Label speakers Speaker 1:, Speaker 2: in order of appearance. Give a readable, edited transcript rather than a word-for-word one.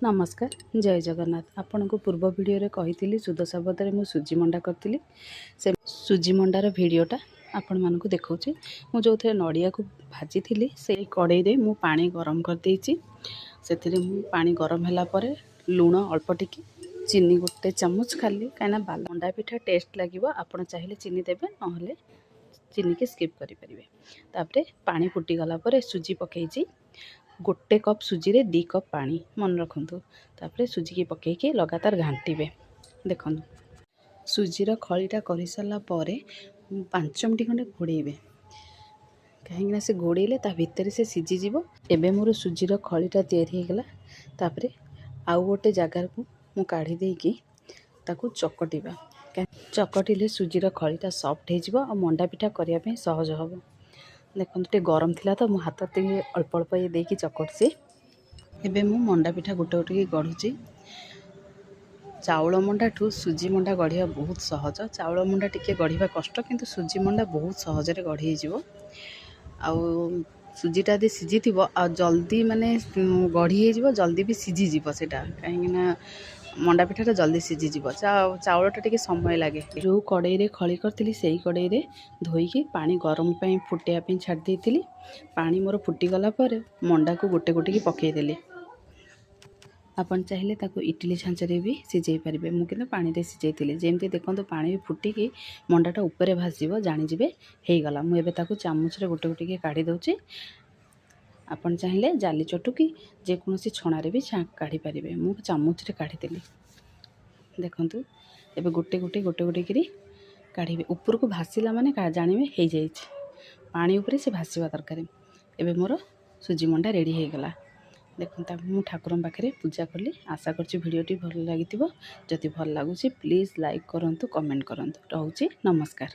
Speaker 1: नमस्कार जय जगन्नाथ। आपण को पूर्व वीडियो रे कही सुदशा ब्रत मु सुजी मंडा करी से सुजी मंडार वीडियोटा आपण मानक देखा मु जो थे नड़िया को भाजी थी से कड़ई रे मु पानी गरम कर देछि। से मु पानी गरम होला पर लुण अल्प टिके चीनी गोटे चामच खाली कहीं मंडा पिठा टेस्ट लगे आपड़ चाहिए चीनी देवे ना चीनी के स्किप करें। तापर पानी फुटी गला पर सुजी पकई गोटे कप सुजी रे 2 कप पानी मन रखु। तापर सुजी की पकईकी लगातार घांटे देखु सुजीर खलीटा कर सारापर 5 मिनट खंडे घोड़े कहीं से घोड़े भितर से सीझीज। एबे मोर सुजीर खलीटा तैयारी तापर आउ गोटे जगार को मु काढ़ी देकी ताकू चकटिबा। चकटिले सुजीर खलीटा सॉफ्ट हो मंडा पिठा करने सहज हम। देखो टे गरम थिला तो मो हाथ अल्प अल्प ये देकी चकटसी। एबे मु मंडा पिठा गोटे गोटे गढ़ुची। चाउल मंडा ठू सुजी मंडा गढ़िया बहुत सहज। चाउल मंडा टिके गढ़िया कष्ट किंतु सुजी मंडा बहुत सहजरे गढ़ी हो। आउ सुजीटा यदि सीझी थी जल्दी माने गढ़ी हो जल्दी भी सीझीज से कहीं मंडा पिठाटा जल्दी सीझीज। चाउलटा टिके समय लगे। जो कड़ई रे खली करी से कड़ई रे धोईकी पानी गरम फुटाइया छाड़ देती। पानी मोर फुटीगला मंडा को गोटे गोटे की पकईदेली। आपन चाहिए ताको इडली छांचरे भी सीझे पारे। मुझे पानी रे सीझे जमी देखो पानी फुटिकी मंडाटा उपरे भासीब जाणीजे होगला। मुझे चामच रे गोटे गोटे काढ़ी दूची। आपन चाहिए जाली चटुकी जेकोसी छणारे भी काढ़ी पारे। मु चामच रे काढ़ीदेली। देखंतु एबे गोटे गोटे गोटे गोटे करी काढ़ी ऊपर को भासीला माने जानिबे हो जाए पानी उपरे से भासीबा दरकार। एबे मोर सुजी मंडा रेडी हो गला। देखो मु ठाकुर पाखे पूजा कली। आशा करछि वीडियोटी भल लगी। जदि भल लगुच प्लीज लाइक करंतु कमेंट करंतु। रहूची नमस्कार।